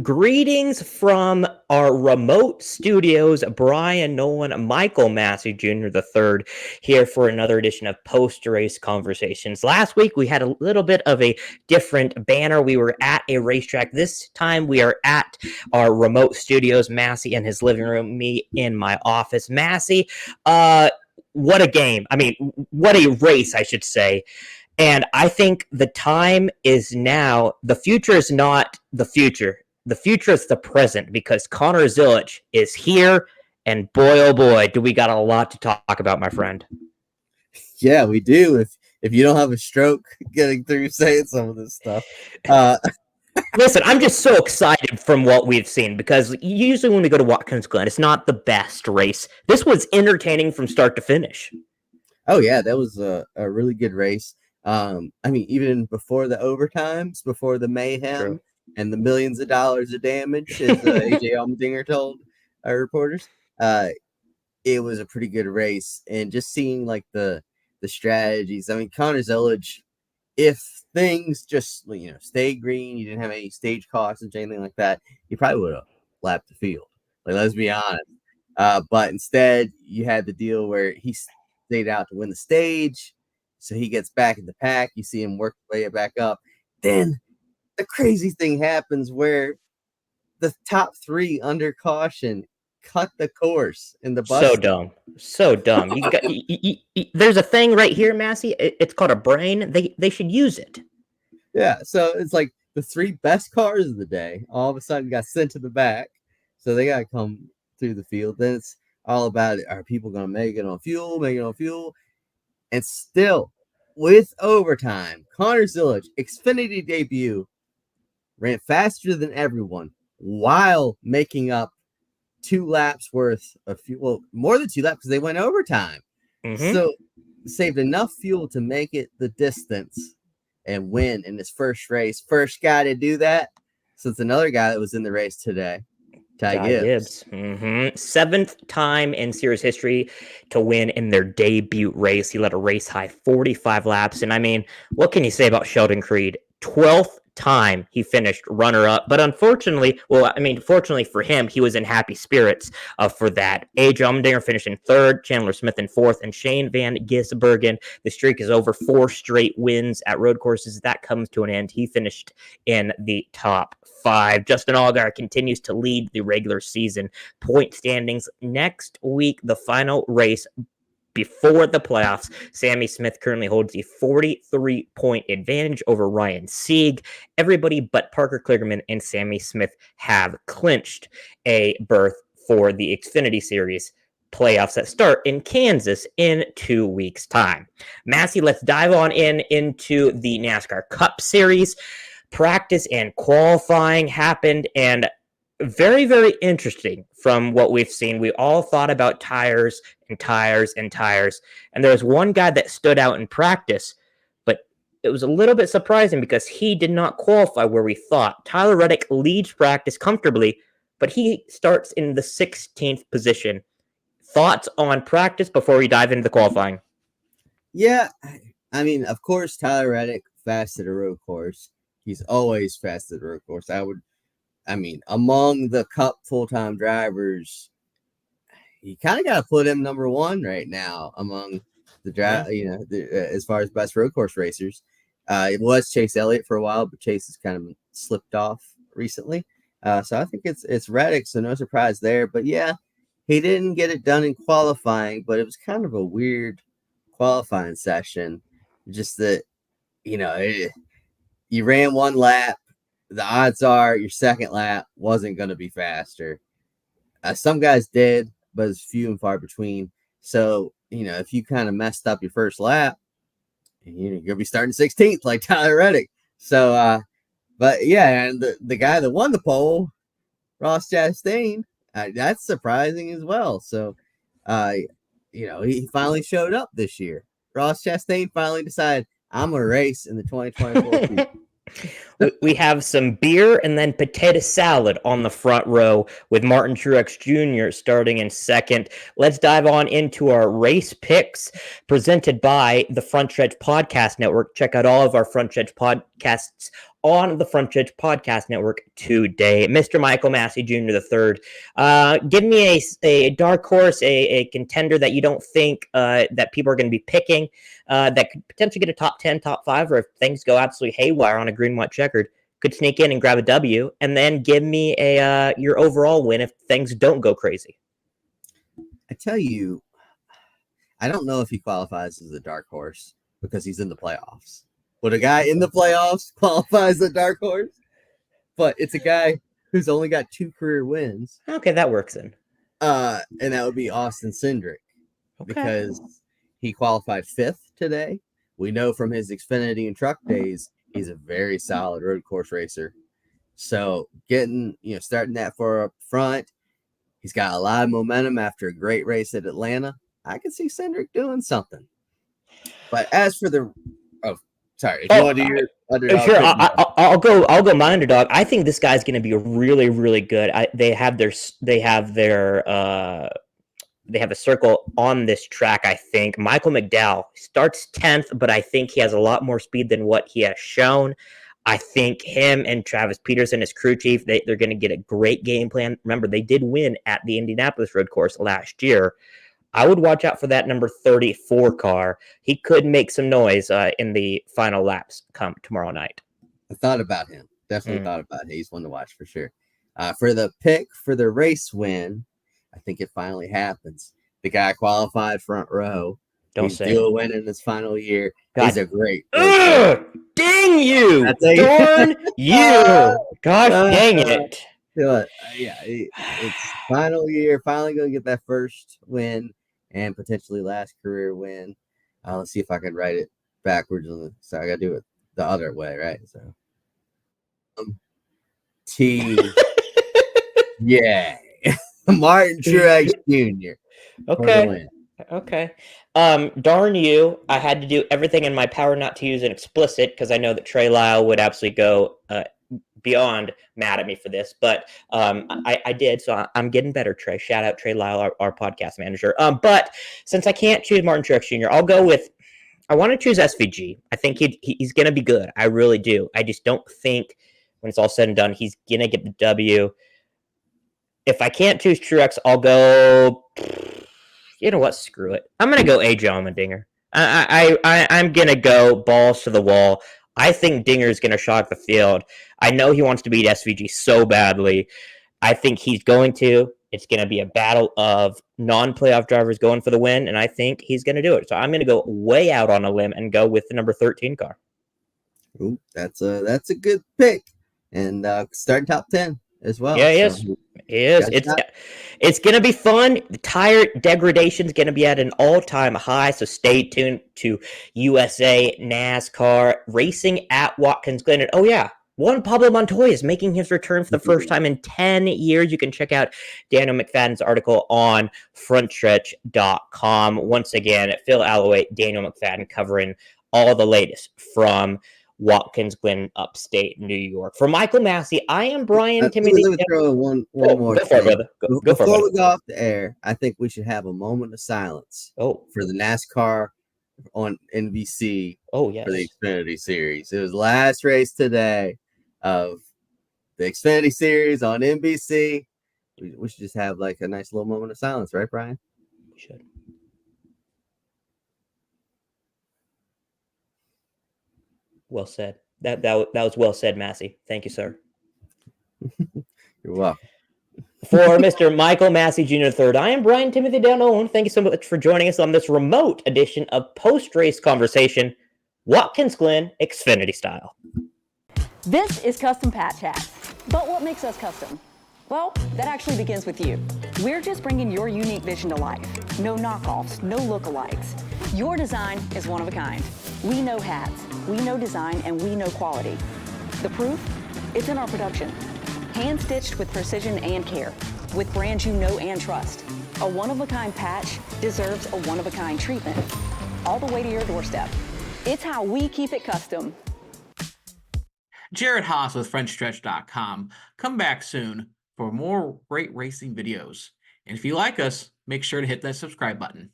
Greetings from our remote studios. Bryan, Nolen, Michael Massie Jr. the third here for another edition of post-race conversations. Last week we had a little bit of a different banner. We were at a racetrack. This time we are at our remote studios. Massie in his living room, me in my office. Massie, what a game! I mean, what a race, I should say. And I think the time is now. The future is not the future. The future is the present because Connor Zilisch is here. And boy, oh boy, do we got a lot to talk about, my friend. Yeah, we do. If you don't have a stroke getting through saying some of this stuff. Listen, I'm just so excited from what we've seen because usually when we go to Watkins Glen, it's not the best race. This was entertaining from start to finish. Oh, yeah, that was a really good race. I mean, even before the overtimes, before the mayhem, True. and the millions of dollars of damage, as AJ Allmendinger told our reporters, it was a pretty good race. And just seeing like the strategies. I mean, Connor Zilisch, if things just stayed green, you didn't have any stage cautions, anything like that, you probably would have lapped the field. Like, let's be honest. But instead, you had the deal where he stayed out to win the stage. So he gets back in the pack. You see him work his way back up. Then the crazy thing happens where the top three under caution cut the course in the bus. So dumb. So dumb. There's a thing right here, Massie. It's called a brain. They should use it. Yeah. So it's like the three best cars of the day all of a sudden got sent to the back. So they got to come through the field. Then it's all about it. Are people going to make it on fuel? And still, with overtime, Connor Zilisch, Xfinity debut, ran faster than everyone while making up 2 laps worth of fuel. Well, more than 2 laps because they went overtime. Mm-hmm. So saved enough fuel to make it the distance and win in his first race. First guy to do that since another guy that was in the race today. Ty Gibbs. Mm-hmm. 7th time in series history to win in their debut race. He led a race high 45 laps. And I mean, what can you say about Sheldon Creed? 12th time he finished runner-up. But unfortunately, fortunately for him, he was in happy spirits for that. A.J. Allmendinger finished in 3rd, Chandler Smith in 4th, and Shane Van Gisbergen. The streak is over 4 straight wins at road courses. That comes to an end. He finished in the top 5. Justin Allgaier continues to lead the regular season point standings. Next week, the final race before the playoffs, Sammy Smith currently holds a 43-point advantage over Ryan Sieg. Everybody but Parker Kligerman and Sammy Smith have clinched a berth for the Xfinity Series playoffs that start in Kansas in 2 weeks' time. Massie, let's dive on into the NASCAR Cup Series. Practice and qualifying happened, and very, very interesting from what we've seen. We all thought about tires, and there was one guy that stood out in practice, but it was a little bit surprising because he did not qualify where we thought. Tyler Reddick leads practice comfortably, but he starts in the 16th position. Thoughts on practice before we dive into the qualifying? Yeah, I mean, of course, Tyler Reddick fast at a road course. He's always fast at a road course. Among the Cup full-time drivers, you kind of got to put him number 1 right now among the as far as best road course racers. It was Chase Elliott for a while, but Chase has kind of slipped off recently. So I think it's Reddick, so no surprise there. But yeah, he didn't get it done in qualifying, but it was kind of a weird qualifying session. Just that, you ran 1 lap. The odds are your second lap wasn't going to be faster. Some guys did, but it's few and far between. So, if you kind of messed up your first lap, you're going to be starting 16th like Tyler Reddick. So, but yeah, and the guy that won the pole, Ross Chastain, that's surprising as well. So, he finally showed up this year. Ross Chastain finally decided, I'm going to race in the 2024 season. We have some beer and then potato salad on the front row with Martin Truex Jr. starting in 2nd. Let's dive on into our race picks presented by the Frontstretch Podcast Network. Check out all of our Frontstretch podcasts on the Frontstretch Podcast Network today. Mr. Michael Massie Jr. the third. Give me a dark horse, a contender that you don't think that people are going to be picking that could potentially get a top 10, top 5, or if things go absolutely haywire on a green-white checkered, could sneak in and grab a W, and then give me your overall win if things don't go crazy. I tell you, I don't know if he qualifies as a dark horse because he's in the playoffs. But a guy in the playoffs qualifies as a dark horse. But it's a guy who's only got 2 career wins. Okay, that works in. And that would be Austin Cindric. Okay. Because he qualified 5th today. We know from his Xfinity and truck days, he's a very solid road course racer. So starting that far up front, he's got a lot of momentum after a great race at Atlanta. I can see Cindric doing something. But as for the if you want to do your underdog, sure. I'll go my underdog. I think this guy's going to be really, really good. They have a circle on this track. I think Michael McDowell starts 10th, but I think he has a lot more speed than what he has shown. I think him and Travis Peterson, his crew chief, they're going to get a great game plan. Remember, they did win at the Indianapolis road course last year. I would watch out for that number 34 car. He could make some noise in the final laps come tomorrow night. I thought about him. Definitely thought about him. He's one to watch for sure. For the pick for the race win, I think it finally happens. The guy qualified front row. He's still winning his final year. God. He's a great. Dang you! Darn you! Gosh dang it! It's final year. Finally going to get that first win and potentially last career win. Let's see if I can write it backwards. So I got to do it the other way, right? So, Martin Truex Jr. Okay. Darn you. I had to do everything in my power not to use an explicit because I know that Trey Lyle would absolutely go beyond mad at me for this, but I did, so I'm getting better, Trey. Shout out Trey Lyle, our podcast manager. But since I can't choose Martin Truex Jr., I want to choose SVG. I think he's going to be good. I really do. I just don't think when it's all said and done, he's going to get the W. If I can't choose Truex, I'll go, you know what, screw it. I'm going to go AJ Allmendinger. I'm going to go balls to the wall. I think Dinger is going to shock the field. I know he wants to beat SVG so badly. I think he's going to. It's going to be a battle of non-playoff drivers going for the win, and I think he's going to do it. So I'm going to go way out on a limb and go with the number 13 car. Ooh, that's a good pick. And starting top 10 as well. Yeah, he is. It's going to be fun. The tire degradation is going to be at an all-time high, so stay tuned to USA NASCAR racing at Watkins Glen. And, Juan Pablo Montoya is making his return for the first time in 10 years. You can check out Daniel McFadden's article on frontstretch.com. Once again, Phil Alloway, Daniel McFadden covering all the latest from Watkins Glen, upstate New York. For Michael Massie, I am Bryan Timothy. Let me throw one more thing. Before we go off the air, I think we should have a moment of silence for the NASCAR on NBC for the Xfinity Series. It was the last race today of the Xfinity Series on NBC. We should just have like a nice little moment of silence, right, Bryan? We should. Well said. That was well said, Massie. Thank you, sir. You're welcome. For Mr. Michael Massie Jr. III, I am Bryan Timothy Nolen. Thank you so much for joining us on this remote edition of Post-Race Conversation, Watkins Glen Xfinity style. This is Custom Patch Hats. But what makes us custom? Well, that actually begins with you. We're just bringing your unique vision to life. No knockoffs, no lookalikes. Your design is one of a kind. We know hats, we know design, and we know quality. The proof? It's in our production. Hand-stitched with precision and care, with brands you know and trust. A one-of-a-kind patch deserves a one-of-a-kind treatment, all the way to your doorstep. It's how we keep it custom. Jared Haas with Frontstretch.com. Come back soon for more great racing videos. And if you like us, make sure to hit that subscribe button.